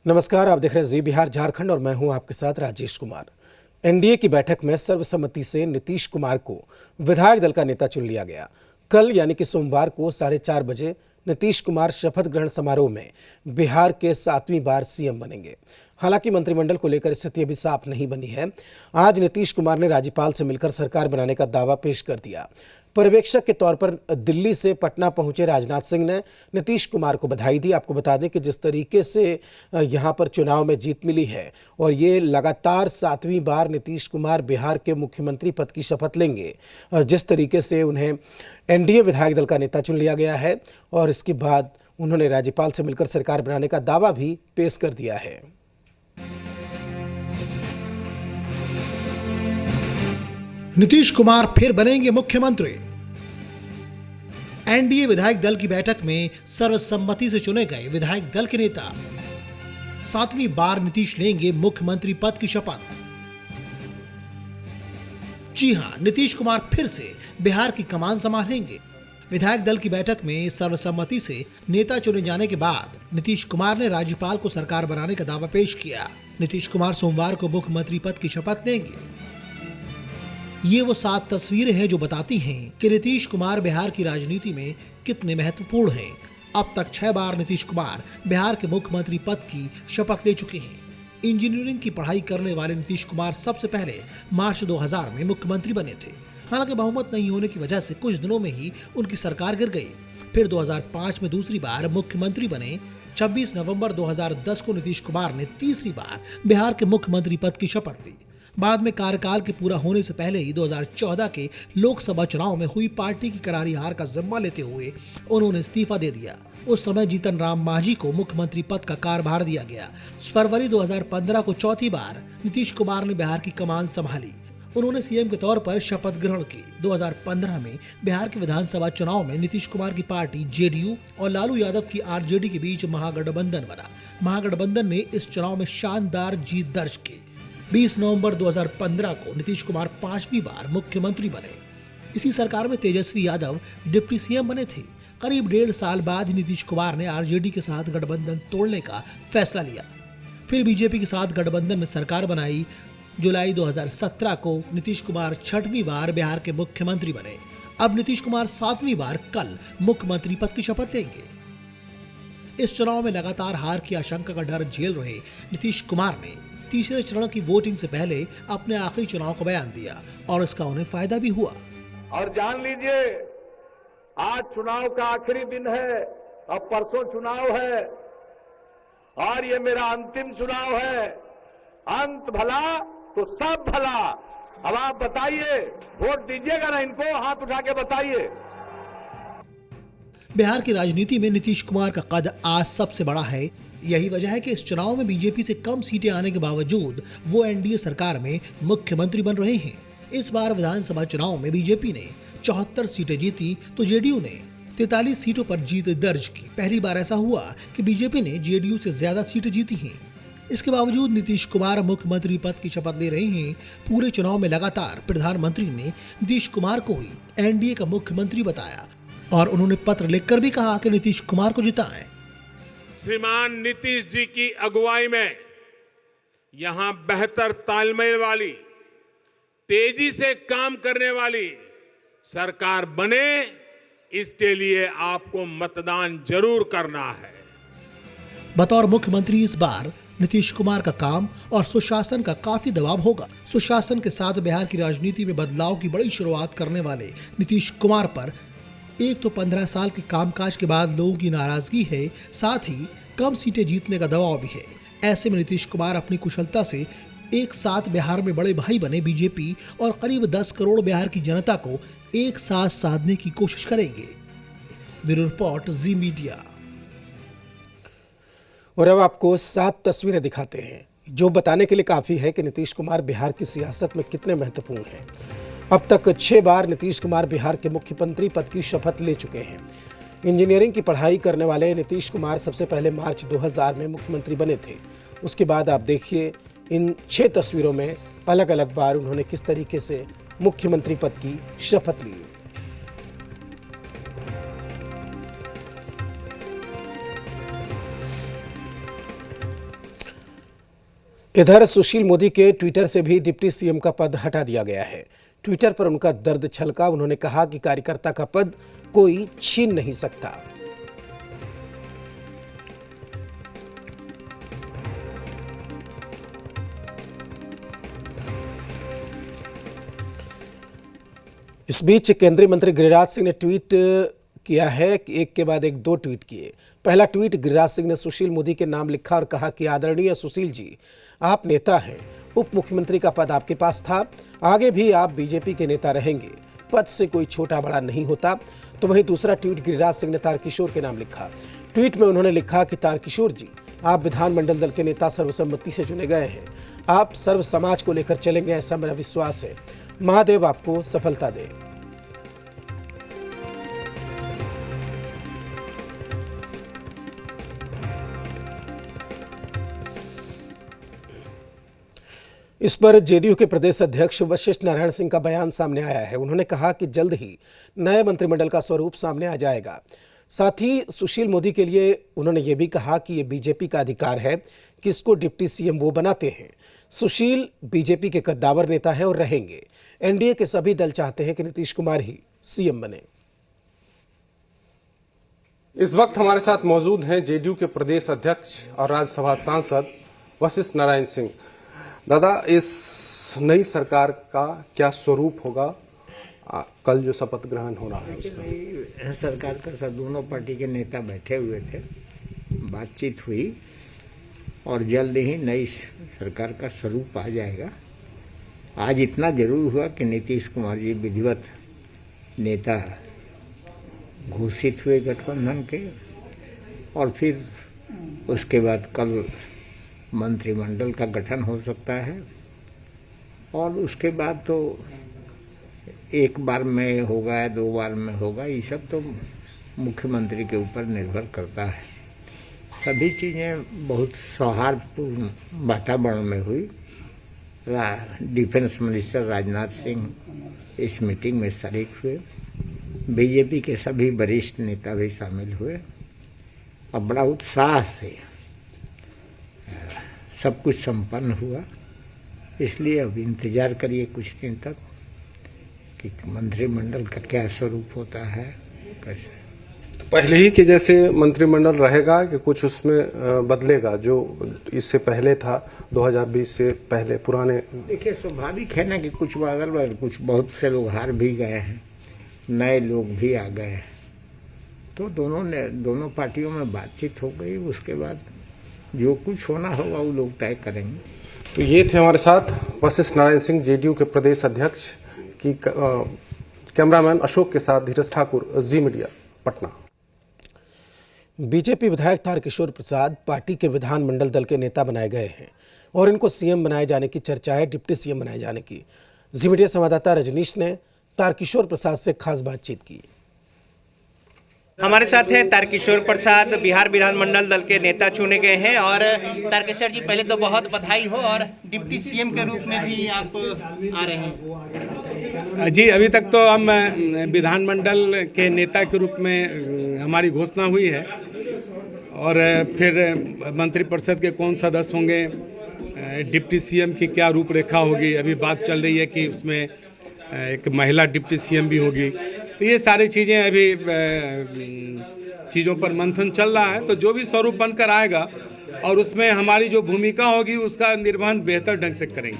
नमस्कार, आप देख रहे हैं जी बिहार झारखंड और मैं हूं आपके साथ राजेश कुमार। एनडीए की बैठक में सर्वसम्मति से नीतीश कुमार को विधायक दल का नेता चुन लिया गया। कल यानी कि सोमवार को 4:30 बजे नीतीश कुमार शपथ ग्रहण समारोह में बिहार के 7वीं बार सीएम बनेंगे। हालांकि मंत्रिमंडल को लेकर स्थिति अभी साफ नहीं बनी है। आज नीतीश कुमार ने राज्यपाल से मिलकर सरकार बनाने का दावा पेश कर दिया। पर्यवेक्षक के तौर पर दिल्ली से पटना पहुंचे राजनाथ सिंह ने नीतीश कुमार को बधाई दी। आपको बता दें कि जिस तरीके से यहां पर चुनाव में जीत मिली है और ये लगातार 7वीं बार नीतीश कुमार बिहार के मुख्यमंत्री पद की शपथ लेंगे, जिस तरीके से उन्हें एनडीए विधायक दल का नेता चुन लिया गया है और इसके बाद उन्होंने राज्यपाल से मिलकर सरकार बनाने का दावा भी पेश कर दिया है। नीतीश कुमार फिर बनेंगे मुख्यमंत्री। एनडीए विधायक दल की बैठक में सर्वसम्मति से चुने गए विधायक दल के नेता 7वीं बार नीतीश लेंगे मुख्यमंत्री पद की शपथ। जी हां, नीतीश कुमार फिर से बिहार की कमान संभालेंगे। विधायक दल की बैठक में सर्वसम्मति से नेता चुने जाने के बाद नीतीश कुमार ने राज्यपाल को सरकार बनाने का दावा पेश किया। नीतीश कुमार सोमवार को मुख्यमंत्री पद की शपथ लेंगे। ये वो 7 तस्वीरें हैं जो बताती हैं कि नीतीश कुमार बिहार की राजनीति में कितने महत्वपूर्ण हैं। अब तक 6 बार नीतीश कुमार बिहार के मुख्यमंत्री पद की शपथ ले चुके हैं। इंजीनियरिंग की पढ़ाई करने वाले नीतीश कुमार सबसे पहले मार्च 2000 में मुख्यमंत्री बने थे। हालांकि बहुमत नहीं होने की वजह से कुछ दिनों में ही उनकी सरकार गिर गई। फिर 2005 में दूसरी बार मुख्यमंत्री बने। 26 नवंबर 2010 को नीतीश कुमार ने तीसरी बार बिहार के मुख्यमंत्री पद की शपथ ली। बाद में कार्यकाल के पूरा होने से पहले ही 2014 के लोकसभा चुनाव में हुई पार्टी की करारी हार का जिम्मा लेते हुए उन्होंने इस्तीफा दे दिया। उस समय जीतन राम मांझी को मुख्यमंत्री पद का कार्यभार दिया गया। फरवरी 2015 को चौथी बार नीतीश कुमार ने बिहार की कमान संभाली। उन्होंने सीएम के तौर पर शपथ ग्रहण की। 2015 में बिहार के विधानसभा चुनाव में नीतीश कुमार की पार्टी जेडीयू और लालू यादव की आरजेडी के बीच महागठबंधन बना। महागठबंधन ने इस चुनाव में शानदार जीत दर्ज की। 20 नवंबर 2015 को नीतीश कुमार 5वीं बार मुख्यमंत्री बने। इसी सरकार में तेजस्वी यादव डिप्टी सीएम बने थे। करीब 1.5 साल बाद ही नीतीश कुमार ने आरजेडी के साथ गठबंधन तोड़ने का फैसला लिया। फिर बीजेपी के साथ गठबंधन में सरकार बनाई। जुलाई 2017 को नीतीश कुमार 6वीं बार बिहार के मुख्यमंत्री बने। अब नीतीश कुमार 7वीं बार कल मुख्यमंत्री पद की शपथ लेंगे। इस चुनाव में लगातार हार की आशंका का डर झेल रहे नीतीश कुमार ने तीसरे चरण की वोटिंग से पहले अपने आखिरी चुनाव का बयान दिया और इसका उन्हें फायदा भी हुआ। और जान लीजिए, आज चुनाव का आखिरी दिन है, अब परसों चुनाव है और ये मेरा अंतिम चुनाव है। अंत भला तो सब भला। अब आप बताइए, वोट दीजिएगा ना इनको? हाथ उठा के बताइए। बिहार की राजनीति में नीतीश कुमार का कद आज सबसे बड़ा है। यही वजह है कि इस चुनाव में बीजेपी से कम सीटें आने के बावजूद वो एनडीए सरकार में मुख्यमंत्री बन रहे हैं। इस बार विधानसभा चुनाव में बीजेपी ने 74 सीटें जीती तो जेडीयू ने 43 सीटों पर जीत दर्ज की। पहली बार ऐसा हुआ कि बीजेपी ने जेडीयू से ज्यादा सीटें जीती हैं। इसके बावजूद नीतीश कुमार मुख्यमंत्री पद की शपथ ले रहे हैं। पूरे चुनाव में लगातार प्रधानमंत्री ने नीतीश कुमार को ही एनडीए का मुख्यमंत्री बताया और उन्होंने पत्र लिखकर भी कहा कि नीतीश कुमार को जिताएं। श्रीमान नीतीश जी की अगुवाई में यहां बेहतर तालमेल वाली, तेजी से काम करने वाली सरकार बने, इसके लिए आपको मतदान जरूर करना है। बतौर मुख्यमंत्री इस बार नीतीश कुमार का काम और सुशासन का काफी दबाव होगा। सुशासन के साथ बिहार की राजनीति में बदलाव की बड़ी शुरुआत करने वाले नीतीश कुमार पर एक तो 15 साल के कामकाज के बाद लोगों की नाराजगी है, साथ ही कम सीटें जीतने का दबाव भी है। ऐसे में नीतीश कुमार अपनी कुशलता से एक साथ बिहार में बड़े भाई बने बीजेपी और करीब 10 करोड़ बिहार की जनता को एक साथ साधने की कोशिश करेंगे। ब्यूरो रिपोर्ट, जी मीडिया। और अब आपको 7 तस्वीरें दिखाते हैं जो बताने के लिए काफ़ी है कि नीतीश कुमार बिहार की सियासत में कितने महत्वपूर्ण हैं। अब तक 6 बार नीतीश कुमार बिहार के मुख्यमंत्री पद की शपथ ले चुके हैं। इंजीनियरिंग की पढ़ाई करने वाले नीतीश कुमार सबसे पहले मार्च 2000 में मुख्यमंत्री बने थे। उसके बाद आप देखिए इन 6 तस्वीरों में अलग अलग बार उन्होंने किस तरीके से मुख्यमंत्री पद की शपथ ली। इधर सुशील मोदी के ट्विटर से भी डिप्टी सीएम का पद हटा दिया गया है। ट्विटर पर उनका दर्द छलका। उन्होंने कहा कि कार्यकर्ता का पद कोई छीन नहीं सकता। इस बीच केंद्रीय मंत्री गिरिराज सिंह ने ट्वीट किया है कि एक के बाद एक दो ट्वीट किए। पहला ट्वीट गिरिराज सिंह ने सुशील मोदी के नाम लिखा और कहा कि आदरणीय सुशील जी, आप नेता हैं, उप मुख्यमंत्री का पद आपके पास था, आगे भी आप बीजेपी के नेता रहेंगे, पद से कोई छोटा बड़ा नहीं होता। तो वहीं दूसरा ट्वीट गिरिराज सिंह ने तारकिशोर के नाम लिखा। ट्वीट में उन्होंने लिखा कि तारकिशोर जी, आप विधानमंडल दल के नेता सर्वसम्मति से चुने गए हैं, आप सर्व समाज को लेकर चलेंगे, ऐसा मेरा विश्वास है। महादेव आपको सफलता दे। इस पर जेडीयू के प्रदेश अध्यक्ष वशिष्ठ नारायण सिंह का बयान सामने आया है। उन्होंने कहा कि जल्द ही नए मंत्रिमंडल का स्वरूप सामने आ जाएगा। साथ ही सुशील मोदी के लिए उन्होंने ये भी कहा कि ये बीजेपी का अधिकार है कि इसको डिप्टी सीएम वो बनाते हैं। सुशील बीजेपी के कद्दावर नेता हैं और रहेंगे। एनडीए के सभी दल चाहते हैं कि नीतीश कुमार ही सीएम बने। इस वक्त हमारे साथ मौजूद हैं जेडीयू के प्रदेश अध्यक्ष और राज्यसभा सांसद वशिष्ठ नारायण सिंह। दादा, इस नई सरकार का क्या स्वरूप होगा? कल जो शपथ ग्रहण हो रहा है उसका सरकार का सब दोनों पार्टी के नेता बैठे हुए थे, बातचीत हुई और जल्द ही नई सरकार का स्वरूप आ जाएगा। आज इतना जरूर हुआ कि नीतीश कुमार जी विधिवत नेता घोषित हुए गठबंधन के, और फिर उसके बाद कल मंत्रिमंडल का गठन हो सकता है, और उसके बाद तो एक बार में होगा या 2 बार में होगा, ये सब तो मुख्यमंत्री के ऊपर निर्भर करता है। सभी चीज़ें बहुत सौहार्दपूर्ण वातावरण में हुई। डिफेंस मिनिस्टर राजनाथ सिंह इस मीटिंग में शरीक हुए, बीजेपी के सभी वरिष्ठ नेता भी शामिल हुए और बड़ा उत्साह से सब कुछ संपन्न हुआ। इसलिए अब इंतजार करिए कुछ दिन तक कि मंत्रिमंडल का क्या स्वरूप होता है, कैसे। तो पहले ही के जैसे मंत्रिमंडल रहेगा कि कुछ उसमें बदलेगा जो इससे पहले था, 2020 से पहले पुराने? देखिए, स्वाभाविक है ना कि कुछ बदल, कुछ बहुत से लोग हार भी गए हैं, नए लोग भी आ गए हैं, तो दोनों पार्टियों में बातचीत हो गई। उसके बाद जो कुछ होना होगा वो लोग तय करेंगे। तो ये थे हमारे साथ वशिष्ठ नारायण सिंह, जेडीयू के प्रदेश अध्यक्ष। की कैमरामैन अशोक के साथ धीरज ठाकुर, जी मीडिया, पटना। बीजेपी विधायक तारकिशोर प्रसाद पार्टी के विधानमंडल दल के नेता बनाए गए हैं और इनको सीएम बनाए जाने की चर्चा है, डिप्टी सीएम बनाए जाने की। जी मीडिया संवाददाता रजनीश ने तारकिशोर प्रसाद से खास बातचीत की। हमारे साथ है तारकिशोर प्रसाद, बिहार विधानमंडल दल के नेता चुने गए हैं। और तारकिशोर जी, पहले तो बहुत बधाई हो, और डिप्टी सीएम के रूप में भी आप आ रहे हैं। जी, अभी तक तो हम विधानमंडल के नेता के रूप में हमारी घोषणा हुई है, और फिर मंत्रिपरिषद के कौन सदस्य होंगे, डिप्टी सीएम की क्या रूपरेखा होगी, अभी बात चल रही है कि उसमें एक महिला डिप्टी सीएम भी होगी। तो ये सारी चीज़ें अभी चीज़ों पर मंथन चल रहा है। तो जो भी स्वरूप बनकर आएगा और उसमें हमारी जो भूमिका होगी उसका निर्वहन बेहतर ढंग से करेंगे।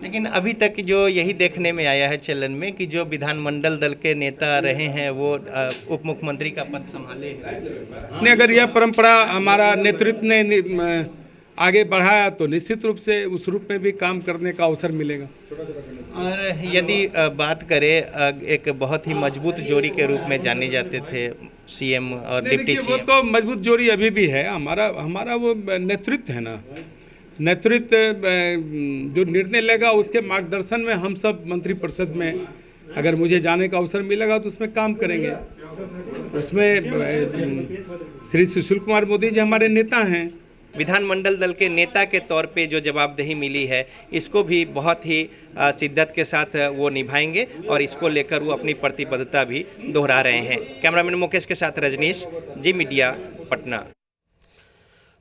लेकिन अभी तक जो यही देखने में आया है चलन में कि जो विधानमंडल दल के नेता रहे हैं वो उप मुख्यमंत्री का पद संभाले। नहीं, अगर यह परंपरा हमारा नेतृत्व ने आगे बढ़ाया तो निश्चित रूप से उस रूप में भी काम करने का अवसर मिलेगा। और यदि बात करें, एक बहुत ही मजबूत जोड़ी के रूप में जाने जाते थे सीएम और डिप्टी सीएम। वो तो मजबूत जोड़ी अभी भी है। हमारा वो नेतृत्व है ना, नेतृत्व जो निर्णय लेगा उसके मार्गदर्शन में हम सब मंत्रिपरिषद में अगर मुझे जाने का अवसर मिलेगा तो उसमें काम करेंगे। उसमें श्री सुशील कुमार मोदी जी हमारे नेता हैं। विधानमंडल दल के नेता के तौर पे जो जवाबदेही मिली है, इसको भी बहुत ही शिद्दत के साथ वो निभाएंगे और इसको लेकर वो अपनी प्रतिबद्धता भी दोहरा रहे हैं। कैमरामैन मुकेश के साथ रजनीश, जी मीडिया, पटना।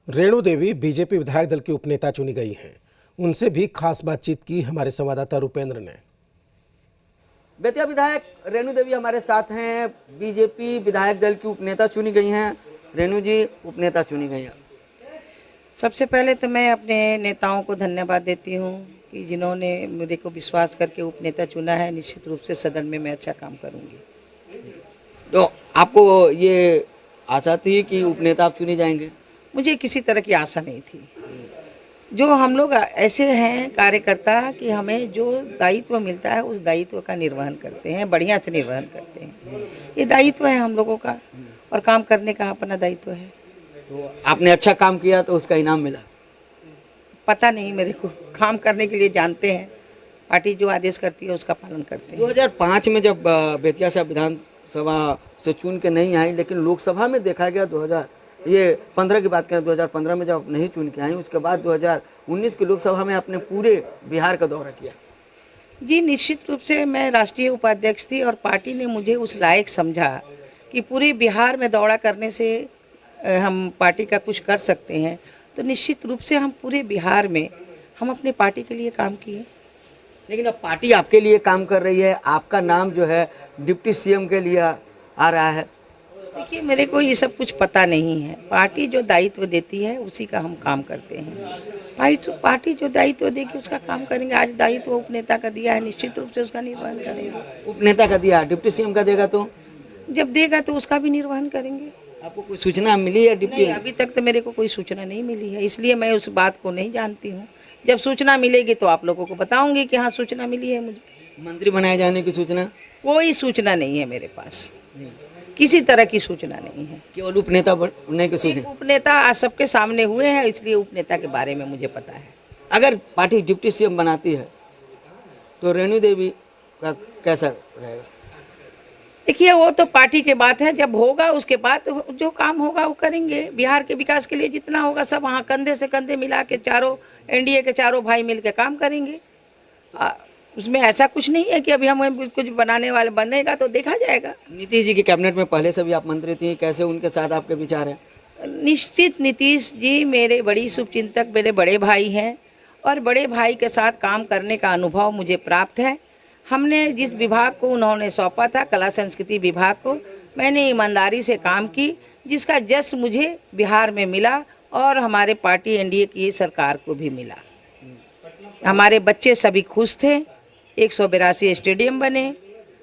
रेणु देवी बीजेपी विधायक दल की उपनेता चुनी गई हैं। उनसे भी खास बातचीत की हमारे संवाददाता रुपेंद्र ने। बेतिया विधायक रेणु देवी हमारे साथ हैं। बीजेपी विधायक दल की उपनेता चुनी गई हैं। रेणु जी उपनेता चुनी गई हैं। सबसे पहले तो मैं अपने नेताओं को धन्यवाद देती हूँ कि जिन्होंने मेरे को विश्वास करके उपनेता चुना है। निश्चित रूप से सदन में मैं अच्छा काम करूँगी। तो आपको ये आशा थी कि उपनेता आप चुने जाएंगे? मुझे किसी तरह की आशा नहीं थी। जो हम लोग ऐसे हैं कार्यकर्ता कि हमें जो दायित्व मिलता है उस दायित्व का निर्वहन करते हैं, बढ़िया से निर्वहन करते हैं। ये दायित्व है हम लोगों का और काम करने का अपना दायित्व है। तो आपने अच्छा काम किया तो उसका इनाम मिला? पता नहीं मेरे को, काम करने के लिए जानते हैं, पार्टी जो आदेश करती है उसका पालन करते हैं। 2005 में जब बेतिया से विधानसभा से चुन के नहीं आई, लेकिन लोकसभा में देखा गया 2015 की बात करें, 2015 में जब नहीं चुन के आई, उसके बाद 2019 की लोकसभा में आपने पूरे बिहार का दौरा किया। जी निश्चित रूप से मैं राष्ट्रीय उपाध्यक्ष थी और पार्टी ने मुझे उस लायक समझा कि पूरे बिहार में दौरा करने से हम पार्टी का कुछ कर सकते हैं। तो निश्चित रूप से हम पूरे बिहार में हम अपनी पार्टी के लिए काम किए। लेकिन अब पार्टी आपके लिए काम कर रही है, आपका नाम जो है डिप्टी सीएम के लिए आ रहा है। देखिए मेरे को ये सब कुछ पता नहीं है। पार्टी जो दायित्व देती है उसी का हम काम करते हैं। पार्टी जो दायित्व देगी उसका काम करेंगे। आज दायित्व उपनेता का दिया है, निश्चित रूप से उसका निर्वहन करेंगे। उपनेता का दिया, डिप्टी सीएम का देगा तो? जब देगा तो उसका भी निर्वहन करेंगे। आपको कोई सूचना मिली है डिप्टी? नहीं, अभी तक तो मेरे को कोई सूचना नहीं मिली है, इसलिए मैं उस बात को नहीं जानती हूँ। जब सूचना मिलेगी तो आप लोगों को बताऊंगी कि हाँ सूचना मिली है मुझे। मंत्री बनाए जाने की सूचना? कोई सूचना नहीं है मेरे पास, किसी तरह की सूचना नहीं है। केवल उपनेता बनने की सूचना? उपनेता आज सबके सामने हुए हैं, इसलिए उपनेता के बारे में मुझे पता है। अगर पार्टी डिप्टी सीएम बनाती है तो रेणु देवी का कैसा रहेगा? देखिए वो तो पार्टी के बात है, जब होगा उसके बाद जो काम होगा वो करेंगे। बिहार के विकास के लिए जितना होगा सब वहाँ कंधे से कंधे मिला के चारों एनडीए के चारों भाई मिल के काम करेंगे। उसमें ऐसा कुछ नहीं है कि अभी हम कुछ बनाने वाले बनेगा तो देखा जाएगा। नीतीश जी की कैबिनेट में पहले से भी आप मंत्री थी, कैसे उनके साथ आपके विचार हैं? निश्चित नीतीश जी मेरे बड़ी शुभचिंतक, मेरे बड़े भाई हैं और बड़े भाई के साथ काम करने का अनुभव मुझे प्राप्त है। हमने जिस विभाग को उन्होंने सौंपा था, कला संस्कृति विभाग को, मैंने ईमानदारी से काम की, जिसका जश मुझे बिहार में मिला और हमारे पार्टी एनडीए की सरकार को भी मिला। हमारे बच्चे सभी खुश थे। 182 स्टेडियम बने,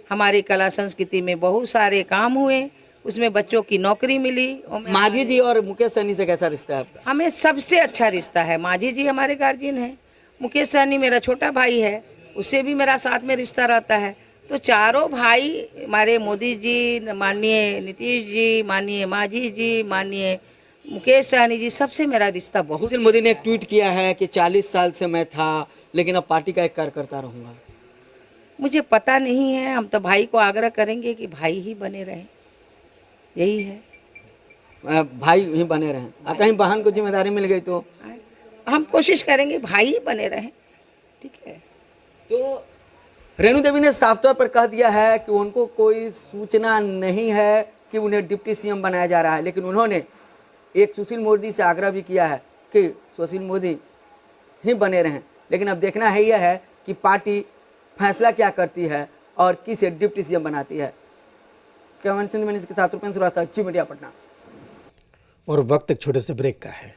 हमारी कला संस्कृति में बहुत सारे काम हुए, उसमें बच्चों की नौकरी मिली। मांझी जी और मुकेश सहनी से कैसा रिश्ता है आपका? हमें सबसे अच्छा रिश्ता है। मांझी जी हमारे गार्जियन हैं, मुकेश सहनी मेरा छोटा भाई है, उससे भी मेरा साथ में रिश्ता रहता है। तो चारों भाई हमारे, मोदी जी, माननीय नीतीश जी, माननीय मांझी जी, माननीय मुकेश सहनी जी, सबसे मेरा रिश्ता बहुत। मोदी ने एक ट्वीट किया है कि 40 साल से मैं था लेकिन अब पार्टी का एक कार्यकर्ता रहूंगा। मुझे पता नहीं है, हम तो भाई को आग्रह करेंगे कि भाई ही बने रहें, यही है। भाई ही बने रहें। कहीं बहन को जिम्मेदारी मिल गई तो? हम कोशिश करेंगे भाई ही बने रहें, ठीक है। तो रेणु देवी ने साफ तौर पर कह दिया है कि उनको कोई सूचना नहीं है कि उन्हें डिप्टी सीएम बनाया जा रहा है, लेकिन उन्होंने एक सुशील मोदी से आग्रह भी किया है कि सुशील मोदी ही बने रहें। लेकिन अब देखना है यह है कि पार्टी फैसला क्या करती है और किसे डिप्टी सीएम बनाती है। कैमरा सिंह के साथ रुपेंद्र श्रीवास्तव, जी मीडिया, पटना। और वक्त एक छोटे से ब्रेक का है।